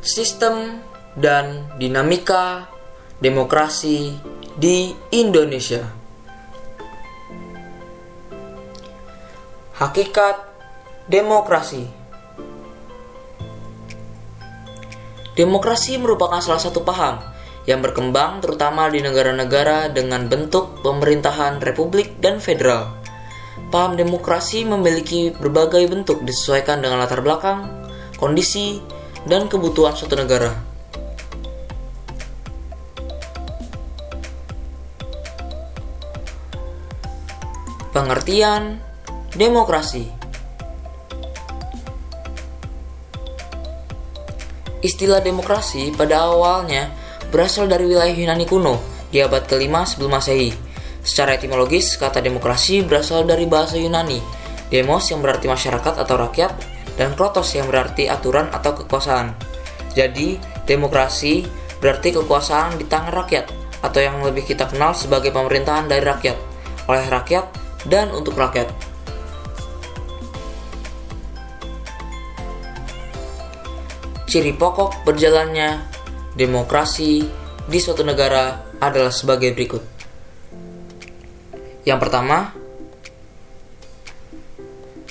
sistem dan dinamika demokrasi di Indonesia. Hakikat demokrasi. Demokrasi merupakan salah satu paham yang berkembang terutama di negara-negara dengan bentuk pemerintahan republik dan federal. Paham demokrasi memiliki berbagai bentuk disesuaikan dengan latar belakang, kondisi, dan kebutuhan suatu negara. Pengertian demokrasi. Istilah demokrasi pada awalnya berasal dari wilayah Yunani kuno di abad ke-5 sebelum Masehi. Secara etimologis, kata demokrasi berasal dari bahasa Yunani, demos yang berarti masyarakat atau rakyat, dan krotos yang berarti aturan atau kekuasaan. Jadi, demokrasi berarti kekuasaan di tangan rakyat, atau yang lebih kita kenal sebagai pemerintahan dari rakyat, oleh rakyat, dan untuk rakyat. Ciri pokok berjalannya demokrasi di suatu negara adalah sebagai berikut. Yang pertama,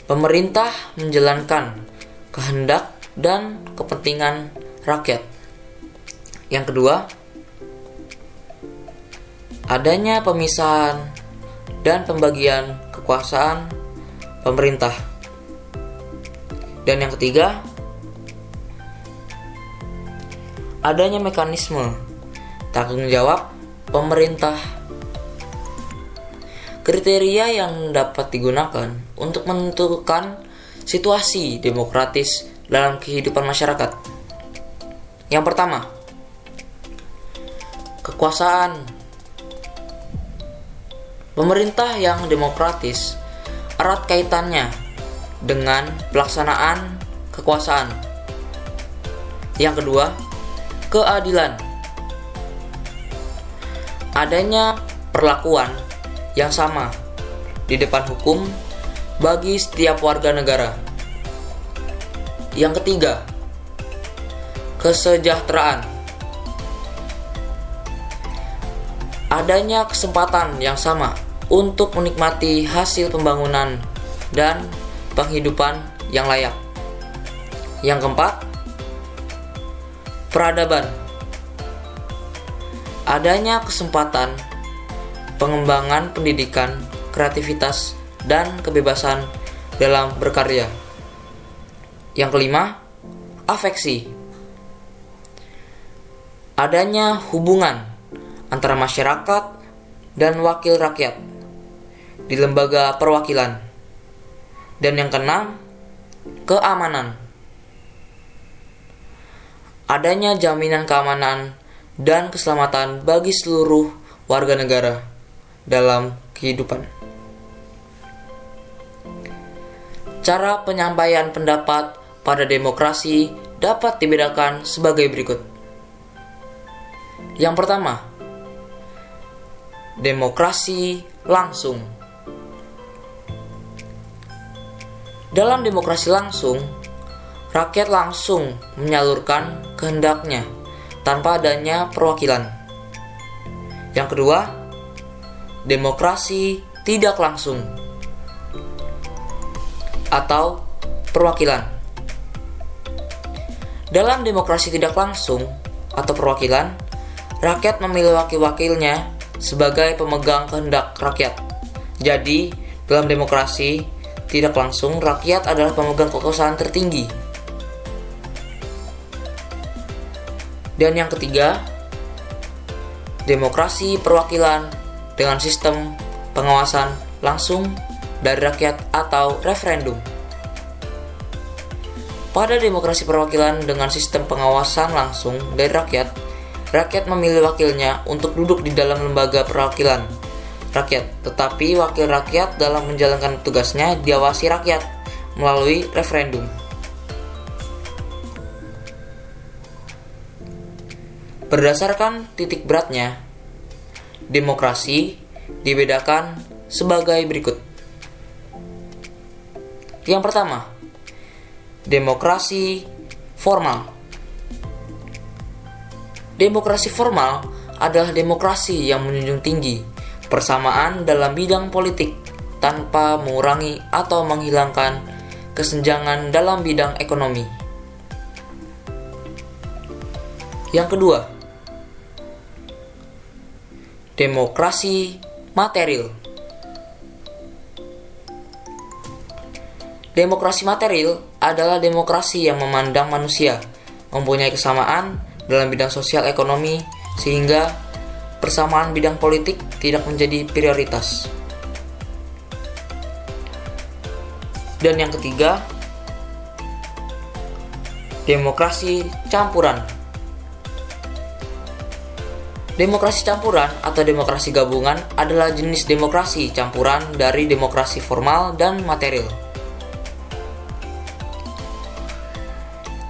pemerintah menjalankan kehendak dan kepentingan rakyat. Yang kedua, adanya pemisahan dan pembagian kekuasaan pemerintah. Dan yang ketiga, adanya mekanisme tanggung jawab pemerintah. Kriteria yang dapat digunakan untuk menentukan situasi demokratis dalam kehidupan masyarakat. Yang pertama, kekuasaan. Pemerintah yang demokratis erat kaitannya dengan pelaksanaan kekuasaan. Yang kedua, keadilan. Adanya perlakuan yang sama di depan hukum bagi setiap warga negara. Yang ketiga, kesejahteraan. Adanya kesempatan yang sama untuk menikmati hasil pembangunan dan penghidupan yang layak. Yang keempat, peradaban. Adanya kesempatan pengembangan pendidikan, kreativitas, dan kebebasan dalam berkarya. Yang kelima, afeksi. Adanya hubungan antara masyarakat dan wakil rakyat di lembaga perwakilan. Dan yang keenam, keamanan. Adanya jaminan keamanan dan keselamatan bagi seluruh warga negara dalam kehidupan. Cara penyampaian pendapat pada demokrasi dapat dibedakan sebagai berikut. Yang pertama, demokrasi langsung. Dalam demokrasi langsung, rakyat langsung menyalurkan kehendaknya tanpa adanya perwakilan. Yang kedua, demokrasi tidak langsung atau perwakilan. Dalam demokrasi tidak langsung atau perwakilan, rakyat memilih wakil-wakilnya sebagai pemegang kehendak rakyat. Jadi, dalam demokrasi tidak langsung, rakyat adalah pemegang kekuasaan tertinggi. Dan yang ketiga, demokrasi perwakilan dengan sistem pengawasan langsung dari rakyat atau referendum. Pada demokrasi perwakilan dengan sistem pengawasan langsung dari rakyat, rakyat memilih wakilnya untuk duduk di dalam lembaga perwakilan rakyat, tetapi wakil rakyat dalam menjalankan tugasnya diawasi rakyat melalui referendum. Berdasarkan titik beratnya, demokrasi dibedakan sebagai berikut. Yang pertama, demokrasi formal. Demokrasi formal adalah demokrasi yang menjunjung tinggi persamaan dalam bidang politik tanpa mengurangi atau menghilangkan kesenjangan dalam bidang ekonomi. Yang kedua, demokrasi material. Demokrasi material adalah demokrasi yang memandang manusia mempunyai kesamaan dalam bidang sosial ekonomi sehingga persamaan bidang politik tidak menjadi prioritas. Dan yang ketiga, demokrasi campuran. Demokrasi campuran atau demokrasi gabungan adalah jenis demokrasi campuran dari demokrasi formal dan material.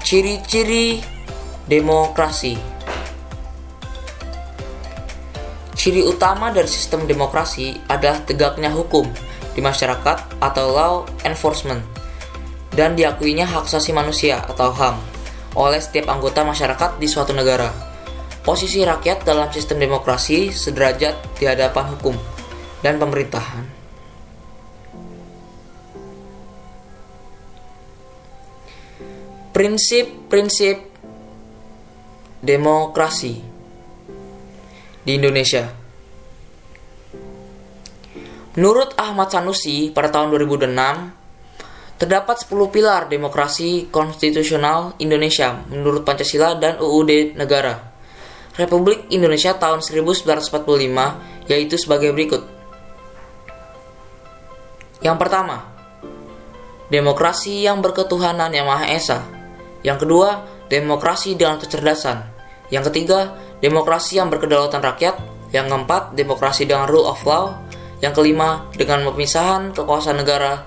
Ciri-ciri demokrasi. Ciri utama dari sistem demokrasi adalah tegaknya hukum di masyarakat atau law enforcement dan diakuinya hak asasi manusia atau HAM oleh setiap anggota masyarakat di suatu negara. Posisi rakyat dalam sistem demokrasi sederajat di hadapan hukum dan pemerintahan. Prinsip-prinsip demokrasi di Indonesia. Menurut Ahmad Sanusi pada tahun 2006, terdapat 10 pilar demokrasi konstitusional Indonesia menurut Pancasila dan UUD Negara Republik Indonesia tahun 1945, yaitu sebagai berikut. Yang pertama, demokrasi yang berketuhanan yang Maha Esa. Yang kedua, demokrasi dengan kecerdasan. Yang ketiga, demokrasi yang berkedaulatan rakyat. Yang keempat, demokrasi dengan rule of law. Yang kelima, dengan pemisahan kekuasaan negara.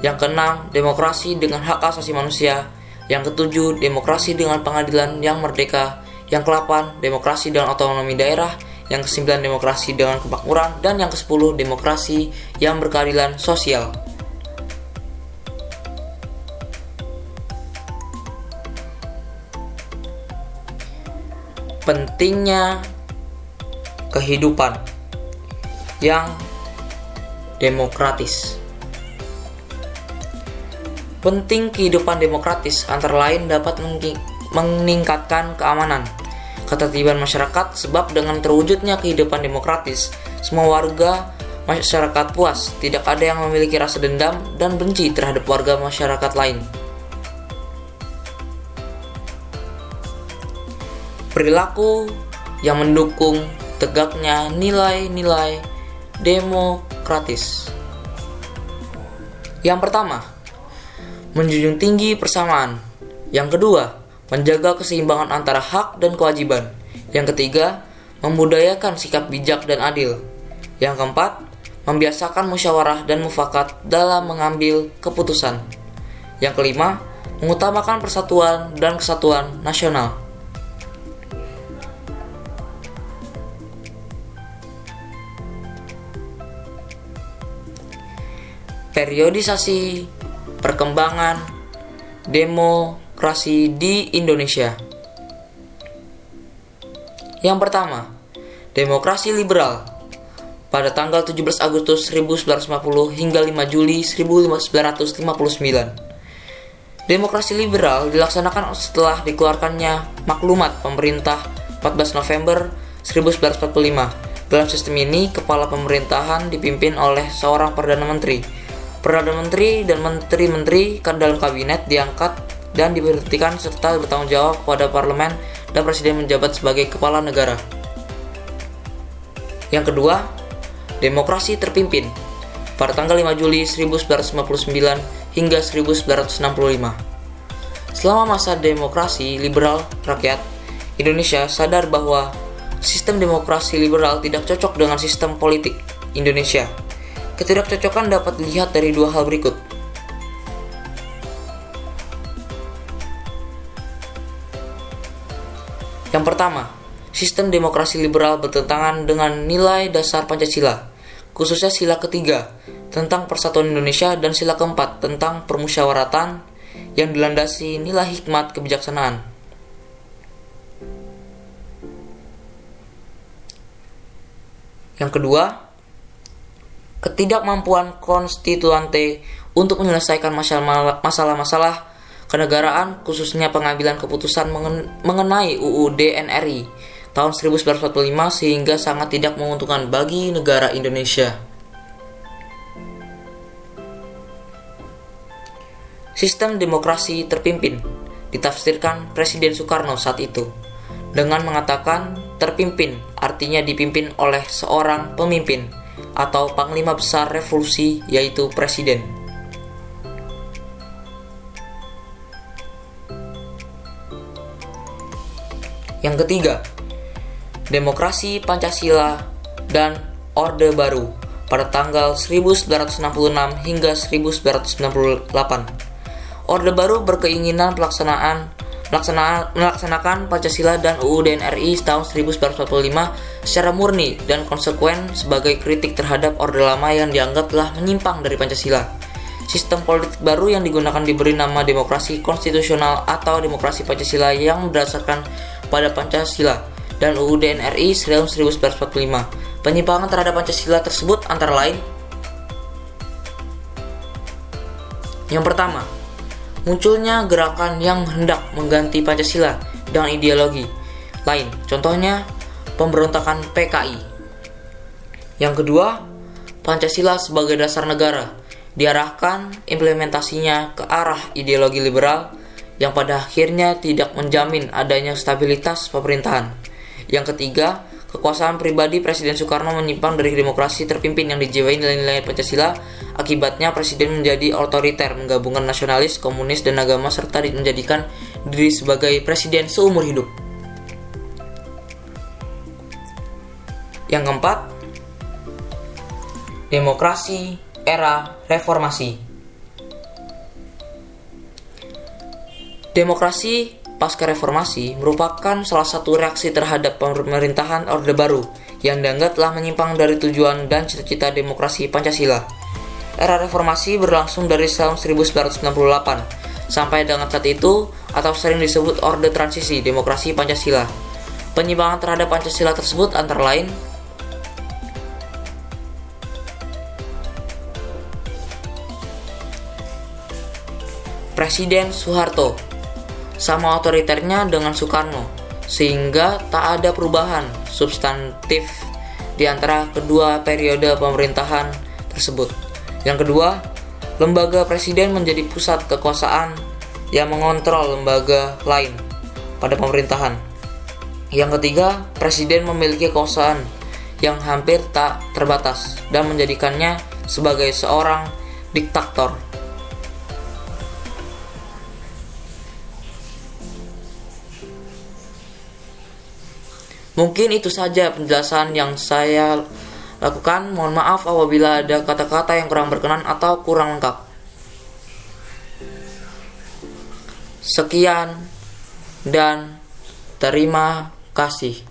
Yang keenam, demokrasi dengan hak asasi manusia. Yang ketujuh, demokrasi dengan pengadilan yang merdeka. Yang ke-8, demokrasi dengan otonomi daerah. Yang ke-9, demokrasi dengan kemakmuran. Dan yang ke-10, demokrasi yang berkeadilan sosial. Pentingnya kehidupan yang demokratis. Penting kehidupan demokratis antara lain dapat meningkatkan keamanan, ketertiban masyarakat sebab dengan terwujudnya kehidupan demokratis, semua warga masyarakat puas, tidak ada yang memiliki rasa dendam dan benci terhadap warga masyarakat lain. Perilaku yang mendukung tegaknya nilai-nilai demokratis. Yang pertama, menjunjung tinggi persamaan. Yang kedua, menjaga keseimbangan antara hak dan kewajiban. Yang ketiga, membudayakan sikap bijak dan adil. Yang keempat, membiasakan musyawarah dan mufakat dalam mengambil keputusan. Yang kelima, mengutamakan persatuan dan kesatuan nasional. Periodisasi perkembangan demokrasi di Indonesia. Yang pertama, demokrasi liberal. Pada tanggal 17 Agustus 1950 hingga 5 Juli 1959. Demokrasi liberal dilaksanakan setelah dikeluarkannya maklumat pemerintah 14 November 1945. Dalam sistem ini, kepala pemerintahan dipimpin oleh seorang Perdana Menteri. Perdana Menteri dan menteri-menteri dalam kabinet diangkat dan diberhentikan serta bertanggung jawab kepada parlemen dan presiden menjabat sebagai kepala negara. Yang kedua, demokrasi terpimpin. Pada tanggal 5 Juli 1959 hingga 1965. Selama masa demokrasi liberal rakyat, Indonesia sadar bahwa sistem demokrasi liberal tidak cocok dengan sistem politik Indonesia. Ketidakcocokan dapat dilihat dari dua hal berikut. Yang pertama, sistem demokrasi liberal bertentangan dengan nilai dasar Pancasila, khususnya sila ketiga tentang persatuan Indonesia dan sila keempat tentang permusyawaratan yang dilandasi nilai hikmat kebijaksanaan. Yang kedua, ketidakmampuan konstituante untuk menyelesaikan masalah-masalah kenegaraan, khususnya pengambilan keputusan mengenai UUD NRI tahun 1945 sehingga sangat tidak menguntungkan bagi negara Indonesia. Sistem demokrasi terpimpin ditafsirkan Presiden Soekarno saat itu dengan mengatakan terpimpin artinya dipimpin oleh seorang pemimpin atau panglima besar revolusi, yaitu presiden. Yang ketiga, demokrasi Pancasila dan Orde Baru pada tanggal 1966 hingga 1998. Orde Baru berkeinginan melaksanakan Pancasila dan UUD NRI tahun 1945 secara murni dan konsekuen sebagai kritik terhadap Orde Lama yang dianggap telah menyimpang dari Pancasila. Sistem politik baru yang digunakan diberi nama demokrasi konstitusional atau demokrasi Pancasila yang berdasarkan pada Pancasila dan UUD NRI tahun 1945. Penyimpangan terhadap Pancasila tersebut antara lain: yang pertama, munculnya gerakan yang hendak mengganti Pancasila dengan ideologi lain, contohnya pemberontakan PKI. Yang kedua, Pancasila sebagai dasar negara diarahkan implementasinya ke arah ideologi liberal yang pada akhirnya tidak menjamin adanya stabilitas pemerintahan. Yang ketiga, kekuasaan pribadi Presiden Soekarno menyimpang dari demokrasi terpimpin yang dijiwai nilai-nilai Pancasila. Akibatnya Presiden menjadi otoriter, menggabungkan nasionalis, komunis, dan agama, serta menjadikan diri sebagai presiden seumur hidup. Yang keempat, demokrasi era reformasi. Demokrasi pasca reformasi merupakan salah satu reaksi terhadap pemerintahan Orde Baru yang dianggap telah menyimpang dari tujuan dan cita-cita demokrasi Pancasila. Era reformasi berlangsung dari tahun 1998 sampai dengan saat itu, atau sering disebut Orde Transisi Demokrasi Pancasila. Penyimpangan terhadap Pancasila tersebut antara lain: Presiden Soeharto sama otoriternya dengan Soekarno, sehingga tak ada perubahan substantif di antara kedua periode pemerintahan tersebut. Yang kedua, lembaga presiden menjadi pusat kekuasaan yang mengontrol lembaga lain pada pemerintahan. Yang ketiga, presiden memiliki kekuasaan yang hampir tak terbatas dan menjadikannya sebagai seorang diktator. Mungkin itu saja penjelasan yang saya lakukan. Mohon maaf apabila ada kata-kata yang kurang berkenan atau kurang lengkap. Sekian dan terima kasih.